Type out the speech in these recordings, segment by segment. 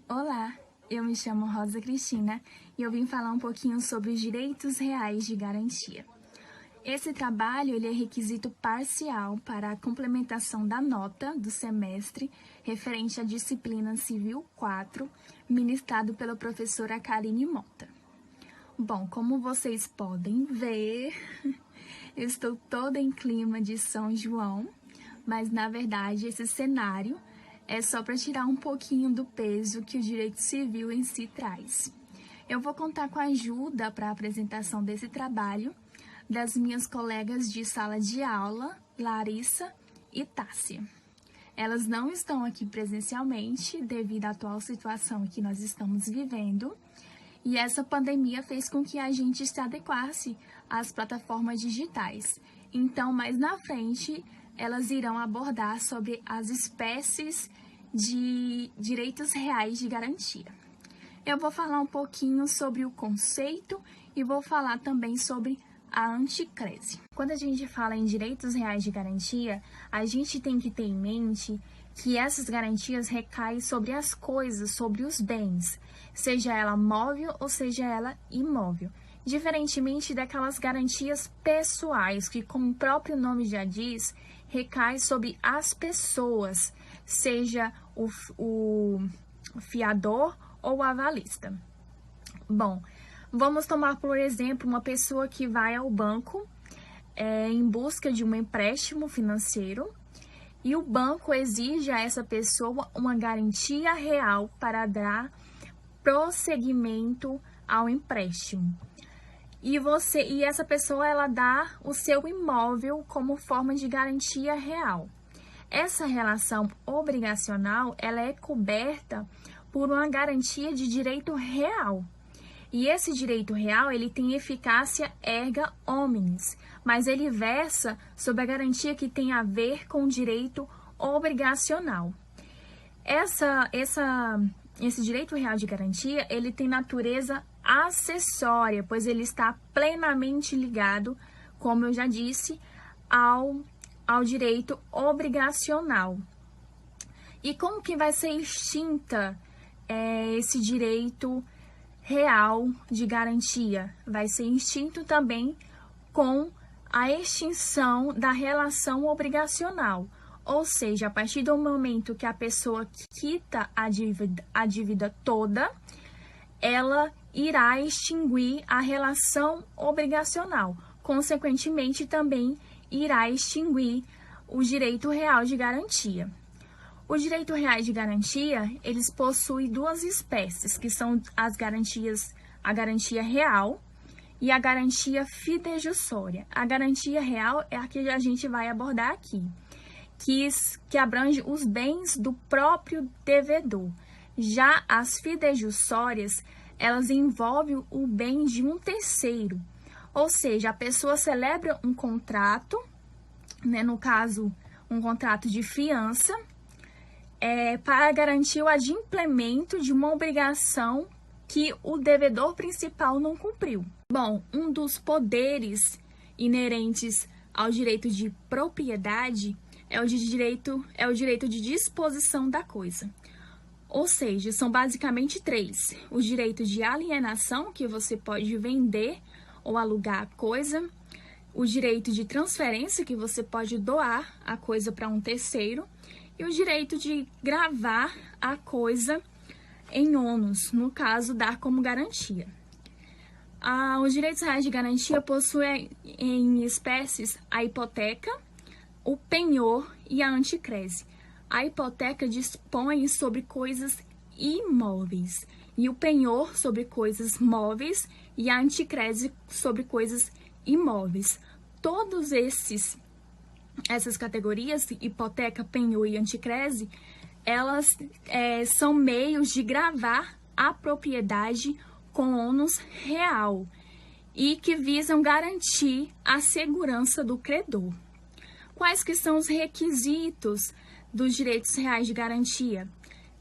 Olá, eu me chamo Rosa Cristina e eu vim falar um pouquinho sobre os direitos reais de garantia. Esse trabalho ele é requisito parcial para a complementação da nota do semestre referente à disciplina Civil 4, ministrado pela professora Karine Mota. Bom, como vocês podem ver, eu estou toda em clima de São João, mas na verdade esse cenário é só para tirar um pouquinho do peso que o direito civil em si traz. Eu vou contar com a ajuda para a apresentação desse trabalho das minhas colegas de sala de aula, Larissa e Tássia. Elas não estão aqui presencialmente devido à atual situação que nós estamos vivendo, e essa pandemia fez com que a gente se adequasse às plataformas digitais. Então, mais na frente, elas irão abordar sobre as espécies de direitos reais de garantia. Eu vou falar um pouquinho sobre o conceito e vou falar também sobre a anticrese. Quando a gente fala em direitos reais de garantia, a gente tem que ter em mente que essas garantias recaem sobre as coisas, sobre os bens, seja ela móvel ou seja ela imóvel. Diferentemente daquelas garantias pessoais, que como o próprio nome já diz, recai sobre as pessoas, seja o fiador ou o avalista. Bom, vamos tomar por exemplo uma pessoa que vai ao banco em busca de um empréstimo financeiro e o banco exige a essa pessoa uma garantia real para dar prosseguimento ao empréstimo. E essa pessoa ela dá o seu imóvel como forma de garantia real. Essa relação obrigacional ela é coberta por uma garantia de direito real. E esse direito real ele tem eficácia erga omnes, mas ele versa sobre a garantia que tem a ver com o direito obrigacional. Esse direito real de garantia ele tem natureza acessória, pois ele está plenamente ligado, como eu já disse, ao direito obrigacional. E como que vai ser extinta esse direito real de garantia? Vai ser extinto também com a extinção da relação obrigacional, ou seja, a partir do momento que a pessoa quita a dívida toda, ela irá extinguir a relação obrigacional. Consequentemente, também irá extinguir o direito real de garantia. O direito real de garantia, eles possuem duas espécies, que são as garantias, a garantia real e a garantia fidejussória. A garantia real é a que a gente vai abordar aqui, que abrange os bens do próprio devedor. Já as fidejussórias, elas envolvem o bem de um terceiro, ou seja, a pessoa celebra um contrato, no caso, um contrato de fiança, para garantir o adimplemento de uma obrigação que o devedor principal não cumpriu. Bom, um dos poderes inerentes ao direito de propriedade é o direito de disposição da coisa. Ou seja, são basicamente três: o direito de alienação, que você pode vender ou alugar a coisa, o direito de transferência, que você pode doar a coisa para um terceiro, e o direito de gravar a coisa em ônus, no caso, dar como garantia. Os direitos reais de garantia possuem em espécies a hipoteca, o penhor e a anticrese. A hipoteca dispõe sobre coisas imóveis, e o penhor sobre coisas móveis, e a anticrese sobre coisas imóveis. Todos essas categorias, hipoteca, penhor e anticrese, elas são meios de gravar a propriedade com ônus real e que visam garantir a segurança do credor. Quais que são os requisitos dos direitos reais de garantia?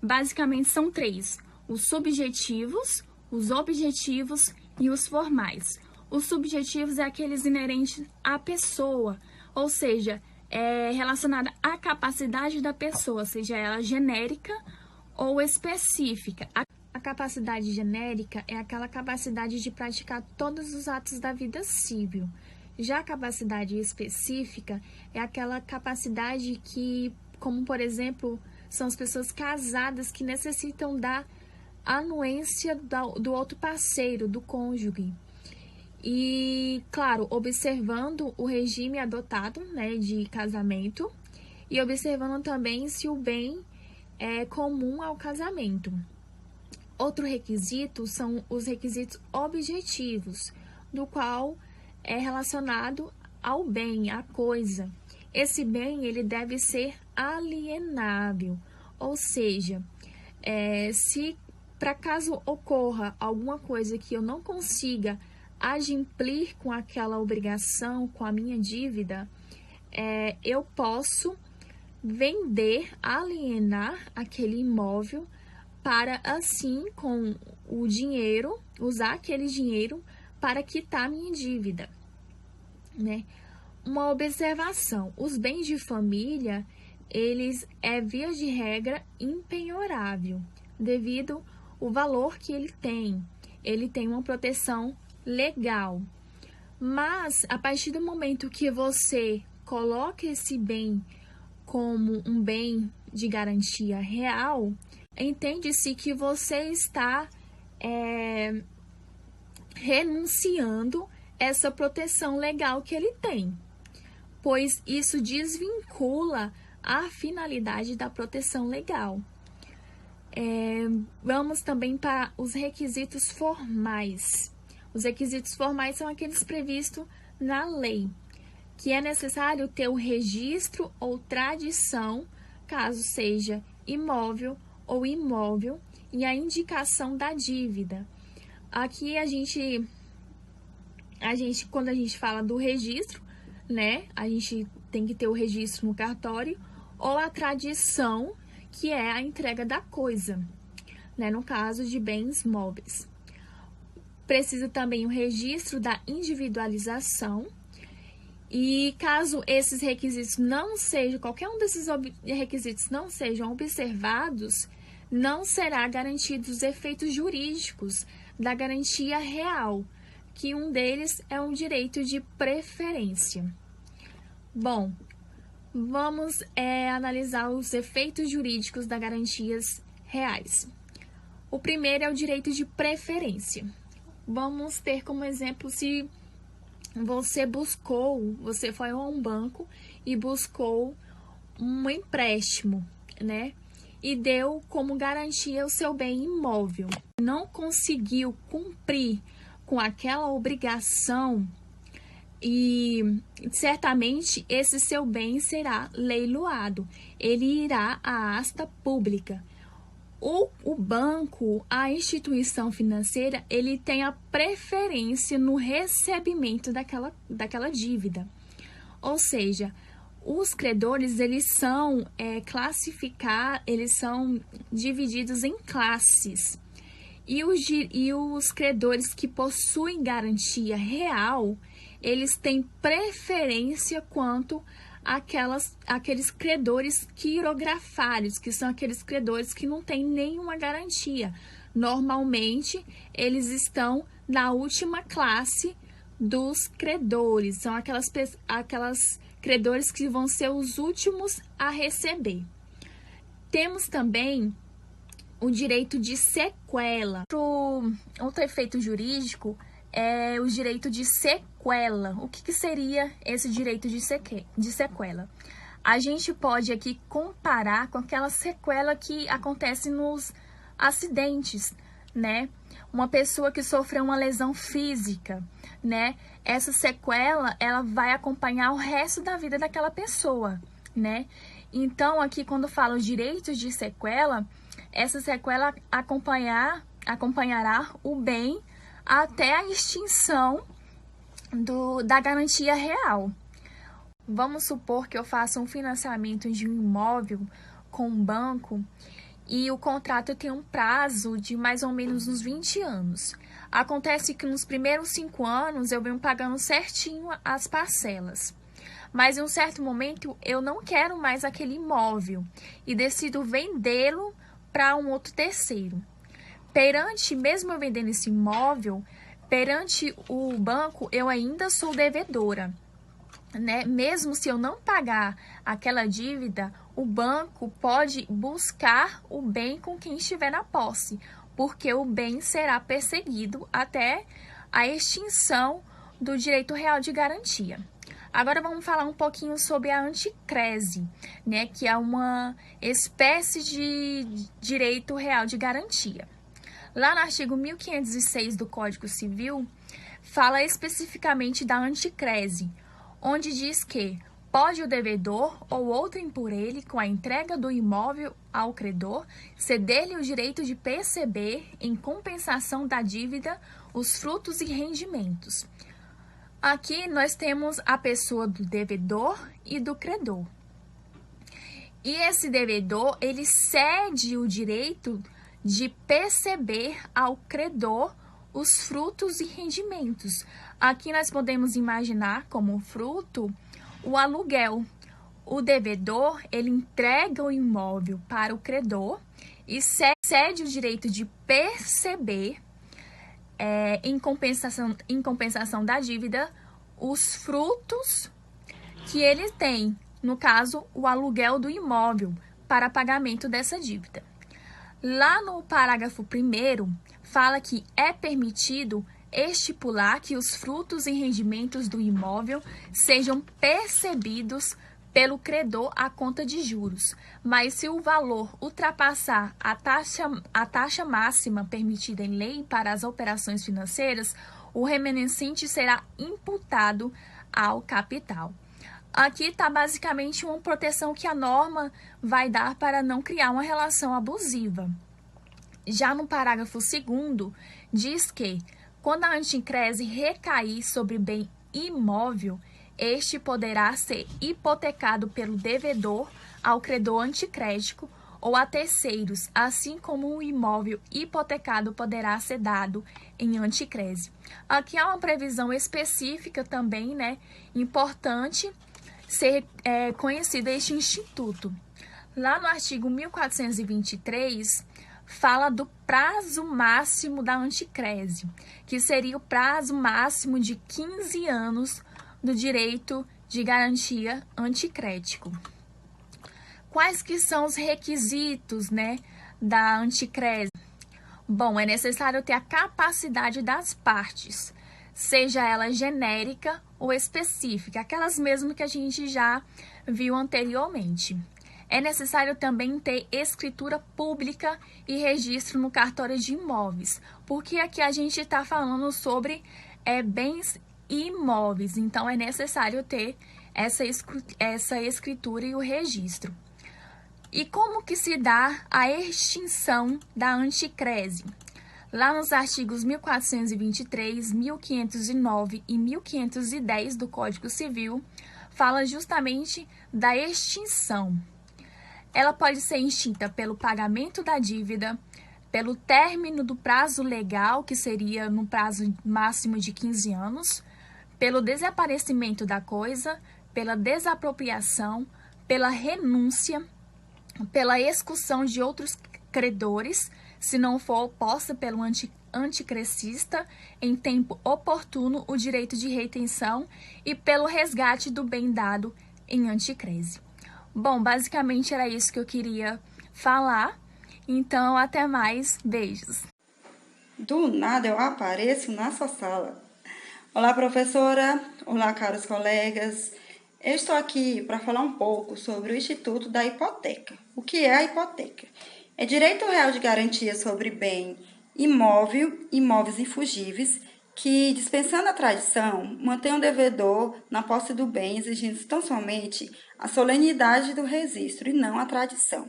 Basicamente são três: os subjetivos, os objetivos e os formais. Os subjetivos é aqueles inerentes à pessoa, ou seja, é relacionada à capacidade da pessoa, seja ela genérica ou específica. A capacidade genérica é aquela capacidade de praticar todos os atos da vida civil. Já a capacidade específica é aquela capacidade que, como por exemplo, são as pessoas casadas que necessitam da anuência do outro parceiro, do cônjuge. E, claro, observando o regime adotado, né, de casamento e observando também se o bem é comum ao casamento. Outro requisito são os requisitos objetivos, do qual é relacionado ao bem, à coisa. Esse bem, ele deve ser alienável, ou seja, se para caso ocorra alguma coisa que eu não consiga adimplir com aquela obrigação, com a minha dívida, eu posso vender, alienar aquele imóvel para assim, com o dinheiro, usar aquele dinheiro para quitar minha dívida, né? Uma observação: os bens de família, eles via de regra impenhorável, devido ao valor que ele tem uma proteção legal. Mas a partir do momento que você coloca esse bem como um bem de garantia real, entende-se que você está renunciando essa proteção legal que ele tem, pois isso desvincula a finalidade da proteção legal. Vamos também para os requisitos formais. Os requisitos formais são aqueles previstos na lei, que é necessário ter o registro ou tradição, caso seja imóvel ou imóvel, e a indicação da dívida. Aqui a gente quando a gente fala do registro, né, a gente tem que ter o registro no cartório ou a tradição, que é a entrega da coisa, né, no caso de bens móveis. Precisa também o registro da individualização, e caso esses requisitos não sejam, qualquer um desses requisitos não sejam observados, não será garantido os efeitos jurídicos da garantia real, que um deles é um direito de preferência. Bom, vamos analisar os efeitos jurídicos das garantias reais. O primeiro é o direito de preferência. Vamos ter como exemplo se você foi a um banco e buscou um empréstimo, né? E deu como garantia o seu bem imóvel. Não conseguiu cumprir com aquela obrigação e certamente esse seu bem será leiloado. Ele irá à asta pública. O banco, a instituição financeira, ele tem a preferência no recebimento daquela dívida. Ou seja, os credores, eles são eles são divididos em classes. E os credores que possuem garantia real, eles têm preferência quanto aqueles credores quirografários, que são aqueles credores que não têm nenhuma garantia. Normalmente, eles estão na última classe dos credores, são aquelas credores que vão ser os últimos a receber. Temos também o direito de sequela. Outro efeito jurídico é o direito de sequela. O que seria esse direito de sequela? A gente pode aqui comparar com aquela sequela que acontece nos acidentes, né? Uma pessoa que sofreu uma lesão física, né? Essa sequela, ela vai acompanhar o resto da vida daquela pessoa, né? Então, aqui quando falo direitos de sequela, essa sequela acompanhará o bem até a extinção da garantia real. Vamos supor que eu faça um financiamento de um imóvel com um banco e o contrato tem um prazo de mais ou menos uns 20 anos. Acontece que nos primeiros 5 anos eu venho pagando certinho as parcelas. Mas em um certo momento eu não quero mais aquele imóvel e decido vendê-lo para um outro terceiro. Mesmo eu vendendo esse imóvel, perante o banco, eu ainda sou devedora, né? Mesmo se eu não pagar aquela dívida, o banco pode buscar o bem com quem estiver na posse, porque o bem será perseguido até a extinção do direito real de garantia. Agora vamos falar um pouquinho sobre a anticrese, né, que é uma espécie de direito real de garantia. Lá no artigo 1506 do Código Civil, fala especificamente da anticrese, onde diz que pode o devedor ou outrem por ele, com a entrega do imóvel ao credor, ceder-lhe o direito de perceber, em compensação da dívida, os frutos e rendimentos. Aqui nós temos a pessoa do devedor e do credor. E esse devedor, ele cede o direito de perceber ao credor os frutos e rendimentos. Aqui nós podemos imaginar como fruto o aluguel. O devedor, ele entrega o imóvel para o credor e cede o direito de perceber, em compensação da dívida, os frutos que ele tem, no caso, o aluguel do imóvel, para pagamento dessa dívida. Lá no parágrafo 1º, fala que é permitido estipular que os frutos e rendimentos do imóvel sejam percebidos pelo credor à conta de juros, mas se o valor ultrapassar a taxa máxima permitida em lei para as operações financeiras, o remanescente será imputado ao capital. Aqui está basicamente uma proteção que a norma vai dar para não criar uma relação abusiva. Já no parágrafo 2º, diz que, quando a anticrese recair sobre bem imóvel, este poderá ser hipotecado pelo devedor ao credor anticrético ou a terceiros, assim como o imóvel hipotecado poderá ser dado em anticrese. Aqui há uma previsão específica também, né, importante ser conhecido este instituto. Lá no artigo 1423, fala do prazo máximo da anticrese, que seria o prazo máximo de 15 anos do direito de garantia anticrético. Quais que são os requisitos, né, da anticrese? Bom, é necessário ter a capacidade das partes, seja ela genérica ou específica, aquelas mesmo que a gente já viu anteriormente. É necessário também ter escritura pública e registro no cartório de imóveis, porque aqui a gente está falando sobre bens imóveis, então é necessário ter essa escritura e o registro. E como que se dá a extinção da anticrese? Lá nos artigos 1423, 1509 e 1510 do Código Civil, fala justamente da extinção. Ela pode ser extinta pelo pagamento da dívida, pelo término do prazo legal, que seria no prazo máximo de 15 anos, pelo desaparecimento da coisa, pela desapropriação, pela renúncia, pela excursão de outros credores, se não for oposta pelo anticrecista em tempo oportuno o direito de retenção e pelo resgate do bem dado em anticrese. Bom, basicamente era isso que eu queria falar, então até mais, beijos. Do nada eu apareço na sua sala. Olá, professora, olá, caros colegas. Eu estou aqui para falar um pouco sobre o Instituto da Hipoteca. O que é a hipoteca? É direito real de garantia sobre bem imóvel, imóveis infungíveis, que, dispensando a tradição, mantém o devedor na posse do bem, exigindo tão somente a solenidade do registro e não a tradição.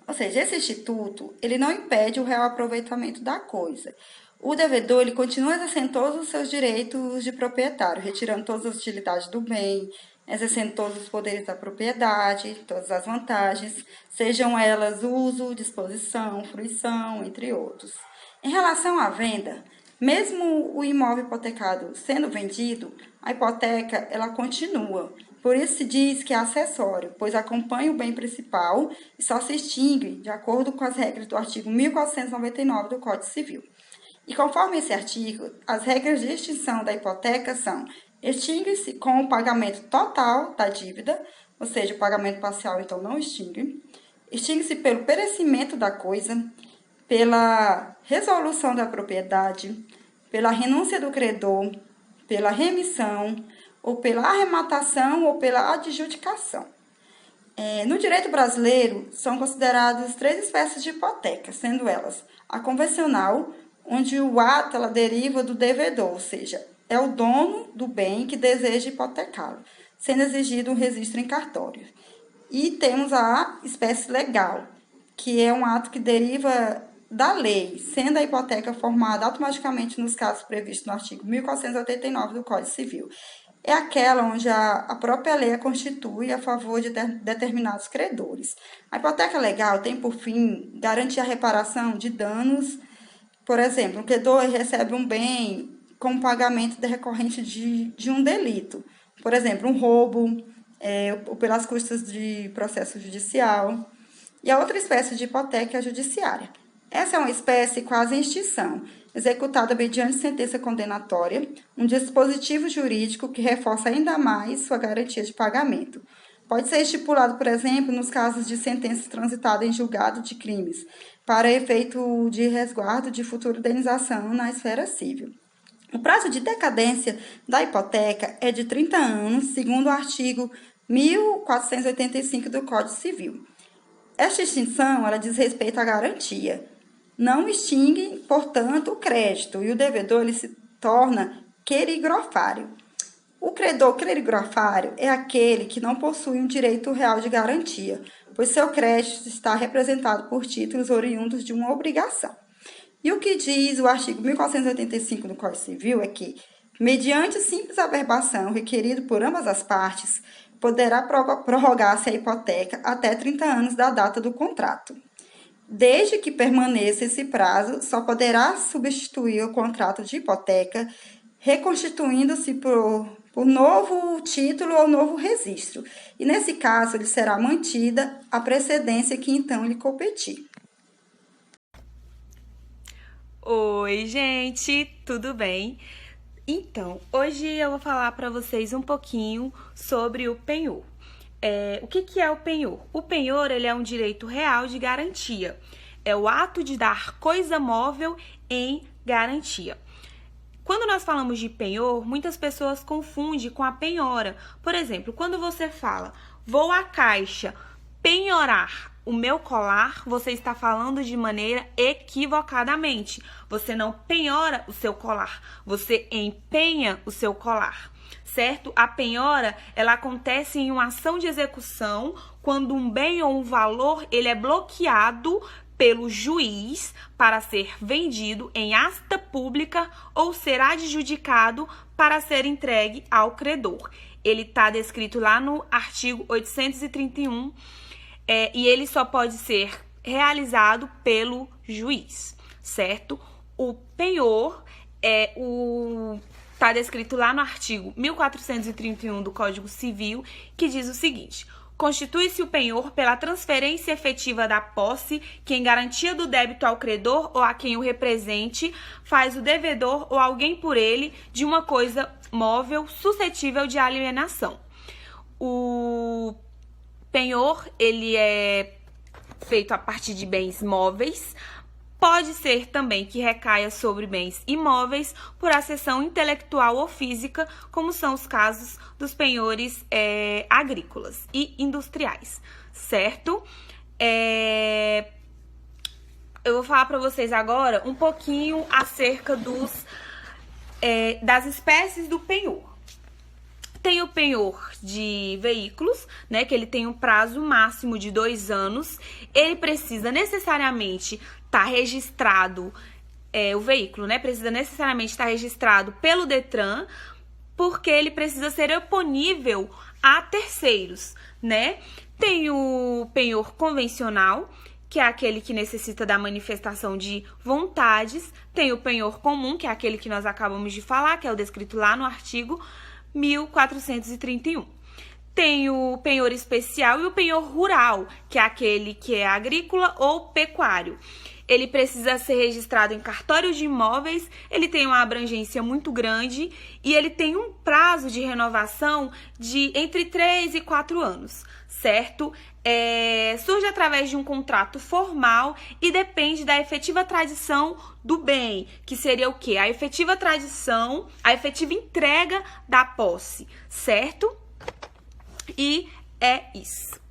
Ou seja, esse instituto, ele não impede o real aproveitamento da coisa. O devedor, ele continua exercendo todos os seus direitos de proprietário, retirando todas as utilidades do bem, exercendo todos os poderes da propriedade, todas as vantagens, sejam elas uso, disposição, fruição, entre outros. Em relação à venda, mesmo o imóvel hipotecado sendo vendido, a hipoteca ela continua Por isso se diz que é acessório, pois acompanha o bem principal e só se extingue de acordo com as regras do artigo 1499 do Código Civil. E conforme esse artigo, as regras de extinção da hipoteca são: extingue-se com o pagamento total da dívida, ou seja, o pagamento parcial então não extingue. Extingue-se pelo perecimento da coisa, pela resolução da propriedade, pela renúncia do credor, pela remissão, ou pela arrematação ou pela adjudicação. No direito brasileiro, são consideradas 3 espécies de hipoteca, sendo elas a convencional, onde o ato ela deriva do devedor, ou seja, é o dono do bem que deseja hipotecá-lo, sendo exigido um registro em cartório. E temos a espécie legal, que é um ato que deriva da lei, sendo a hipoteca formada automaticamente nos casos previstos no artigo 1489 do Código Civil. É aquela onde a própria lei a constitui a favor de determinados credores. A hipoteca legal tem por fim garantir a reparação de danos. Por exemplo, o credor recebe um bem com pagamento decorrente de um delito. Por exemplo, um roubo, ou pelas custas de processo judicial. E a outra espécie de hipoteca é a judiciária. Essa é uma espécie quase em extinção, executada mediante sentença condenatória, um dispositivo jurídico que reforça ainda mais sua garantia de pagamento. Pode ser estipulado, por exemplo, nos casos de sentença transitada em julgado de crimes, para efeito de resguardo de futura indenização na esfera civil. O prazo de decadência da hipoteca é de 30 anos, segundo o artigo 1485 do Código Civil. Esta extinção ela diz respeito à garantia. Não extingue, portanto, o crédito e o devedor ele se torna querigrofário. O credor querigrofário é aquele que não possui um direito real de garantia, pois seu crédito está representado por títulos oriundos de uma obrigação. E o que diz o artigo 1485 do Código Civil é que, mediante simples averbação requerido por ambas as partes, poderá prorrogar-se a hipoteca até 30 anos da data do contrato. Desde que permaneça esse prazo, só poderá substituir o contrato de hipoteca, reconstituindo-se por novo título ou novo registro. E, nesse caso, lhe será mantida a precedência que então lhe competir. Oi, gente, tudo bem? Então, hoje eu vou falar para vocês um pouquinho sobre o penhor. O que é o penhor? O penhor ele é um direito real de garantia. É o ato de dar coisa móvel em garantia. Quando nós falamos de penhor, muitas pessoas confundem com a penhora. Por exemplo, quando você fala, vou à caixa penhorar o meu colar, você está falando de maneira equivocadamente. Você não penhora o seu colar, você empenha o seu colar. Certo? A penhora, ela acontece em uma ação de execução quando um bem ou um valor, ele é bloqueado pelo juiz para ser vendido em asta pública ou ser adjudicado para ser entregue ao credor. Ele está descrito lá no artigo 831 e ele só pode ser realizado pelo juiz, certo? O penhor está descrito lá no artigo 1431 do Código Civil, que diz o seguinte: constitui-se o penhor pela transferência efetiva da posse que, em garantia do débito ao credor ou a quem o represente, faz o devedor ou alguém por ele de uma coisa móvel suscetível de alienação. O penhor, ele é feito a partir de bens móveis. Pode ser também que recaia sobre bens imóveis por acessão intelectual ou física, como são os casos dos penhores agrícolas e industriais, certo? Eu vou falar para vocês agora um pouquinho acerca das espécies do penhor. Tem o penhor de veículos, né, que ele tem um prazo máximo de 2 anos. Ele precisa necessariamente estar registrado, o veículo, né, precisa necessariamente estar registrado pelo Detran, porque ele precisa ser oponível a terceiros, né? Tem o penhor convencional, que é aquele que necessita da manifestação de vontades. Tem o penhor comum, que é aquele que nós acabamos de falar, que é o descrito lá no artigo 1431. Tem o penhor especial e o penhor rural, que é aquele que é agrícola ou pecuário. Ele precisa ser registrado em cartório de imóveis, ele tem uma abrangência muito grande e ele tem um prazo de renovação de entre 3 e 4 anos, certo? Surge através de um contrato formal e depende da efetiva tradição do bem, que seria o quê? A efetiva tradição, a efetiva entrega da posse, certo? E é isso.